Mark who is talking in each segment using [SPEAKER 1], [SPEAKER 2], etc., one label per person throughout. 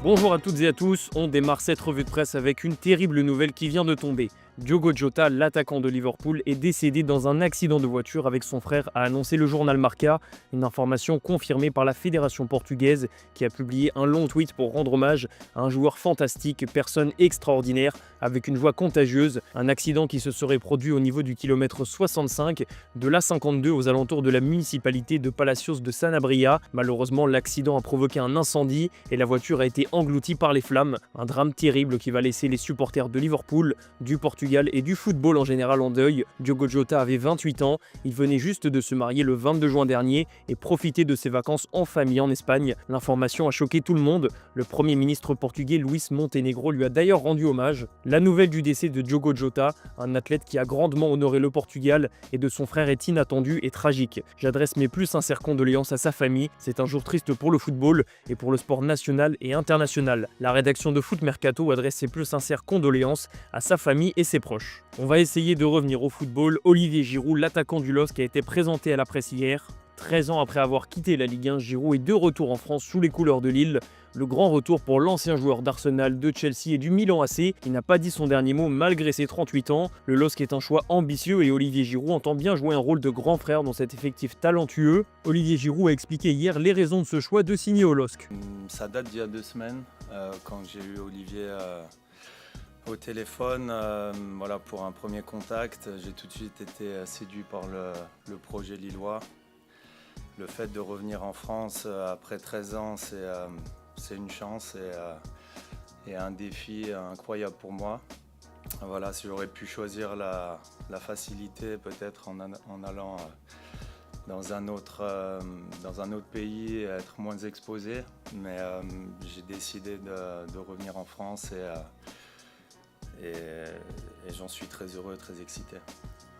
[SPEAKER 1] Bonjour à toutes et à tous, on démarre cette revue de presse avec une terrible nouvelle qui vient de tomber. Diogo Jota, l'attaquant de Liverpool, est décédé dans un accident de voiture avec son frère, a annoncé le journal Marca, une information confirmée par la fédération portugaise qui a publié un long tweet pour rendre hommage à un joueur fantastique, personne extraordinaire, avec une voix contagieuse, un accident qui se serait produit au niveau du kilomètre 65 de l'A52 aux alentours de la municipalité de Palacios de Sanabria. Malheureusement, l'accident a provoqué un incendie et la voiture a été engloutie par les flammes, un drame terrible qui va laisser les supporters de Liverpool, du Portugal et du football en général en deuil. Diogo Jota avait 28 ans, il venait juste de se marier le 22 juin dernier et profiter de ses vacances en famille en Espagne. L'information a choqué tout le monde, le Premier ministre portugais Luís Montenegro lui a d'ailleurs rendu hommage. La nouvelle du décès de Diogo Jota, un athlète qui a grandement honoré le Portugal et de son frère, est inattendue et tragique. J'adresse mes plus sincères condoléances à sa famille, c'est un jour triste pour le football et pour le sport national et international. La rédaction de Foot Mercato adresse ses plus sincères condoléances à sa famille et ses proches. On va essayer de revenir au football. Olivier Giroud, l'attaquant du LOSC, a été présenté à la presse hier. 13 ans après avoir quitté la Ligue 1, Giroud est de retour en France sous les couleurs de Lille. Le grand retour pour l'ancien joueur d'Arsenal, de Chelsea et du Milan AC, qui n'a pas dit son dernier mot malgré ses 38 ans. Le LOSC est un choix ambitieux et Olivier Giroud entend bien jouer un rôle de grand frère dans cet effectif talentueux. Olivier Giroud a expliqué hier les raisons de ce choix de signer au LOSC.
[SPEAKER 2] Ça date d'il y a 2 semaines, quand j'ai eu Olivier au téléphone, voilà, pour un premier contact. J'ai tout de suite été séduit par le projet lillois. Le fait de revenir en France après 13 ans, c'est une chance et un défi incroyable pour moi. Voilà, si j'aurais pu choisir la facilité, peut-être en allant dans un autre pays, être moins exposé, mais j'ai décidé de revenir en France et j'en suis très heureux, très excité.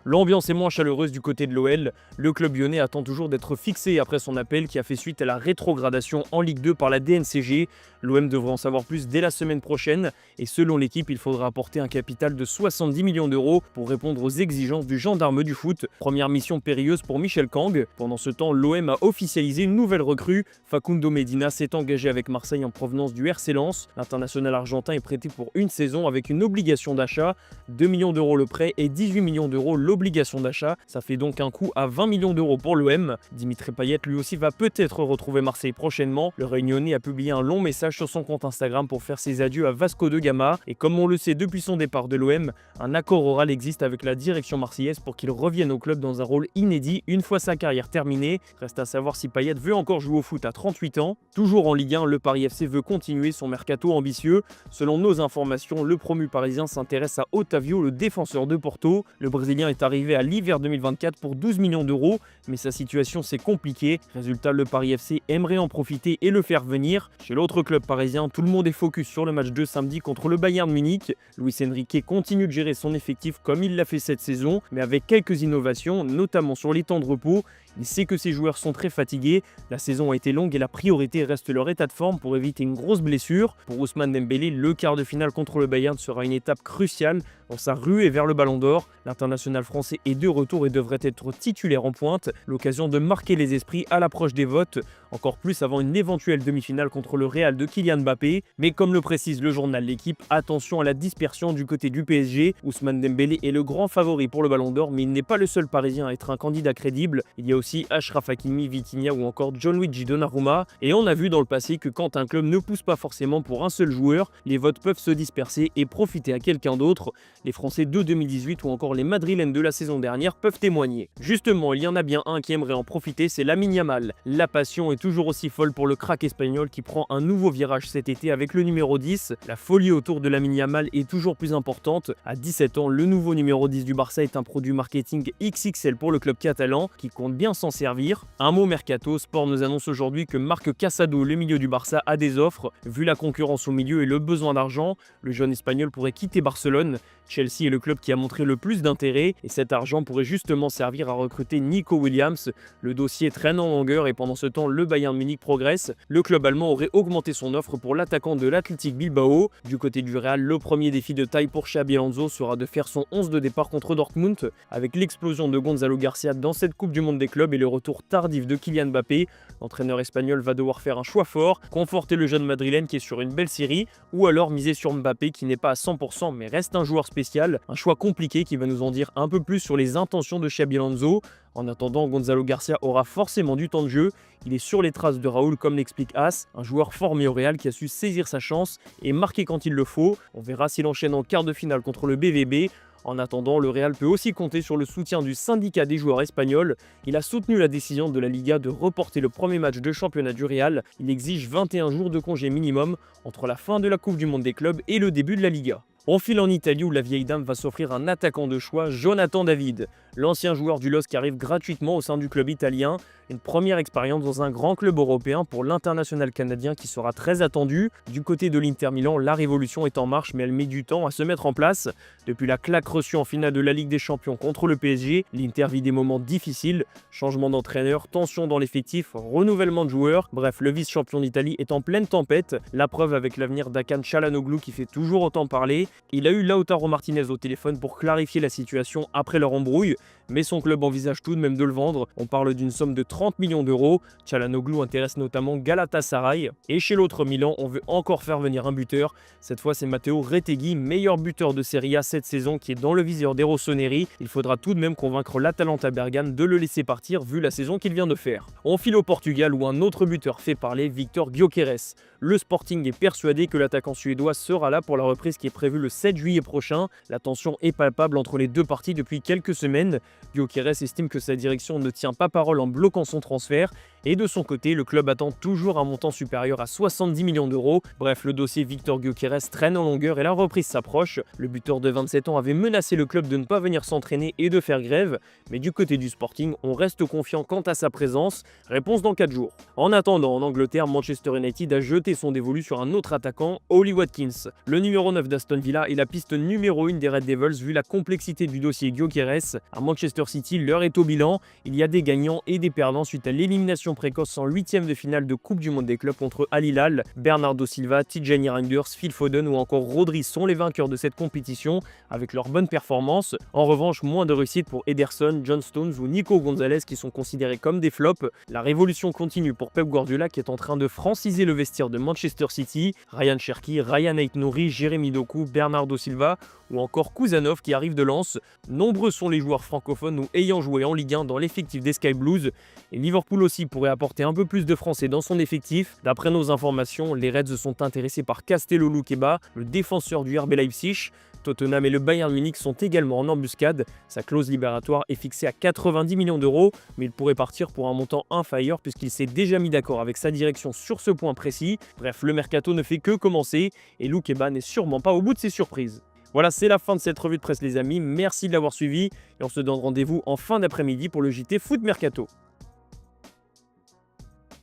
[SPEAKER 1] L'ambiance est moins chaleureuse du côté de l'OL. Le club lyonnais attend toujours d'être fixé après son appel qui a fait suite à la rétrogradation en Ligue 2 par la DNCG. L'OM devrait en savoir plus dès la semaine prochaine et selon l'équipe, il faudra apporter un capital de 70 millions d'euros pour répondre aux exigences du gendarme du foot. Première mission périlleuse pour Michel Kang. Pendant ce temps, l'OM a officialisé une nouvelle recrue. Facundo Medina s'est engagé avec Marseille en provenance du RC Lens. L'international argentin est prêté pour une saison avec une obligation d'achat. 2 millions d'euros le prêt et 18 millions d'euros l'obligation d'achat. Ça fait donc un coût à 20 millions d'euros pour l'OM. Dimitri Payet lui aussi va peut-être retrouver Marseille prochainement. Le Réunionnais a publié un long message sur son compte Instagram pour faire ses adieux à Vasco de Gama. Et comme on le sait depuis son départ de l'OM, un accord oral existe avec la direction marseillaise pour qu'il revienne au club dans un rôle inédit une fois sa carrière terminée. Reste à savoir si Payet veut encore jouer au foot à 38 ans. Toujours en Ligue 1, le Paris FC veut continuer son mercato ambitieux. Selon nos informations, le promu parisien s'intéresse à Otavio, le défenseur de Porto. Le Brésilien est arrivé à l'hiver 2024 pour 12 millions d'euros, mais sa situation s'est compliquée. Résultat, le Paris FC aimerait en profiter et le faire venir. Chez l'autre club parisien, tout le monde est focus sur le match de samedi contre le Bayern Munich. Luis Enrique continue de gérer son effectif comme il l'a fait cette saison, mais avec quelques innovations, notamment sur les temps de repos. Il sait que ses joueurs sont très fatigués, la saison a été longue et la priorité reste leur état de forme pour éviter une grosse blessure. Pour Ousmane Dembélé, le quart de finale contre le Bayern sera une étape cruciale dans sa ruée vers le Ballon d'Or. L'international français est de retour et devrait être titulaire en pointe, l'occasion de marquer les esprits à l'approche des votes, encore plus avant une éventuelle demi-finale contre le Real de Kylian Mbappé. Mais comme le précise le journal L'Équipe, attention à la dispersion du côté du PSG. Ousmane Dembélé est le grand favori pour le Ballon d'Or, mais il n'est pas le seul parisien à être un candidat crédible. Il y a aussi Achraf Hakimi, Vitinha ou encore Gianluigi Donnarumma. Et on a vu dans le passé que quand un club ne pousse pas forcément pour un seul joueur, les votes peuvent se disperser et profiter à quelqu'un d'autre. Les Français de 2018 ou encore les Madrilènes de la saison dernière peuvent témoigner. Justement, il y en a bien un qui aimerait en profiter, c'est Lamine Yamal. La passion est toujours aussi folle pour le crack espagnol qui prend un nouveau virage cet été avec le numéro 10. La folie autour de Lamine Yamal est toujours plus importante. À 17 ans, le nouveau numéro 10 du Barça est un produit marketing XXL pour le club catalan qui compte bien s'en servir. Un mot mercato, Sport nous annonce aujourd'hui que Marc Casado, le milieu du Barça, a des offres. Vu la concurrence au milieu et le besoin d'argent, le jeune espagnol pourrait quitter Barcelone. Chelsea est le club qui a montré le plus d'intérêt et cet argent pourrait justement servir à recruter Nico Williams. Le dossier traîne en longueur et pendant ce temps, le Bayern Munich progresse. Le club allemand aurait augmenté son offre pour l'attaquant de l'Athletic Bilbao. Du côté du Real, le premier défi de taille pour Xabi Alonso sera de faire son 11 de départ contre Dortmund. Avec l'explosion de Gonzalo Garcia dans cette Coupe du Monde des clubs, club et le retour tardif de Kylian Mbappé. L'entraîneur espagnol va devoir faire un choix fort, conforter le jeune madrilène qui est sur une belle série, ou alors miser sur Mbappé qui n'est pas à 100% mais reste un joueur spécial. Un choix compliqué qui va nous en dire un peu plus sur les intentions de Xabi Alonso. En attendant, Gonzalo Garcia aura forcément du temps de jeu. Il est sur les traces de Raúl comme l'explique As, un joueur formé au Real qui a su saisir sa chance et marquer quand il le faut. On verra s'il enchaîne en quart de finale contre le BVB. En attendant, le Real peut aussi compter sur le soutien du syndicat des joueurs espagnols. Il a soutenu la décision de la Liga de reporter le premier match de championnat du Real. Il exige 21 jours de congé minimum entre la fin de la Coupe du Monde des clubs et le début de la Liga. On file en Italie où la vieille dame va s'offrir un attaquant de choix, Jonathan David. L'ancien joueur du LOSC arrive gratuitement au sein du club italien. Une première expérience dans un grand club européen pour l'international canadien qui sera très attendu. Du côté de l'Inter Milan, la révolution est en marche mais elle met du temps à se mettre en place. Depuis la claque reçue en finale de la Ligue des Champions contre le PSG, l'Inter vit des moments difficiles. Changement d'entraîneur, tension dans l'effectif, renouvellement de joueurs. Bref, le vice-champion d'Italie est en pleine tempête. La preuve avec l'avenir d'Hakan Çalhanoğlu qui fait toujours autant parler. Il a eu Lautaro Martinez au téléphone pour clarifier la situation après leur embrouille, mais son club envisage tout de même de le vendre. On parle d'une somme de 30 millions d'euros. Çalhanoğlu intéresse notamment Galatasaray. Et chez l'autre Milan, on veut encore faire venir un buteur. Cette fois, c'est Matteo Retegui, meilleur buteur de Serie A cette saison, qui est dans le viseur des Rossoneri. Il faudra tout de même convaincre l'Atalanta Bergame de le laisser partir vu la saison qu'il vient de faire. On file au Portugal où un autre buteur fait parler, Victor Gyökeres. Le Sporting est persuadé que l'attaquant suédois sera là pour la reprise qui est prévue le 7 juillet prochain. La tension est palpable entre les deux parties depuis quelques semaines. Gyökeres estime que sa direction ne tient pas parole en bloquant son transfert. Et de son côté, le club attend toujours un montant supérieur à 70 millions d'euros. Bref, le dossier Victor Gyökeres traîne en longueur et la reprise s'approche. Le buteur de 27 ans avait menacé le club de ne pas venir s'entraîner et de faire grève. Mais du côté du Sporting, on reste confiant quant à sa présence. Réponse dans 4 jours. En attendant, en Angleterre, Manchester United a jeté son dévolu sur un autre attaquant, Ollie Watkins. Le numéro 9 d'Aston Villa est la piste numéro 1 des Red Devils vu la complexité du dossier Gyökeres. À Manchester City, l'heure est au bilan. Il y a des gagnants et des perdants suite à l'élimination précoce en 8e de finale de Coupe du Monde des clubs contre Al Hilal. Bernardo Silva, Tijani Reinders, Phil Foden ou encore Rodri sont les vainqueurs de cette compétition avec leur bonne performance. En revanche, moins de réussite pour Ederson, John Stones ou Nico Gonzalez qui sont considérés comme des flops. La révolution continue pour Pep Guardiola qui est en train de franciser le vestiaire de Manchester City. Ryan Cherki, Ryan Aït-Nouri, Jérémy Doku, Bernardo Silva ou encore Kuzanov qui arrive de Lens. Nombreux sont les joueurs francophones ou ayant joué en Ligue 1 dans l'effectif des Sky Blues. Et Liverpool aussi pourrait apporter un peu plus de Français dans son effectif. D'après nos informations, les Reds sont intéressés par Castello Luqueba, le défenseur du RB Leipzig. Tottenham et le Bayern Munich sont également en embuscade. Sa clause libératoire est fixée à 90 millions d'euros, mais il pourrait partir pour un montant inférieur puisqu'il s'est déjà mis d'accord avec sa direction sur ce point précis. Bref, le mercato ne fait que commencer et Luqueba n'est sûrement pas au bout de ses surprises. Voilà, c'est la fin de cette revue de presse les amis, merci de l'avoir suivi et on se donne rendez-vous en fin d'après-midi pour le JT Foot Mercato.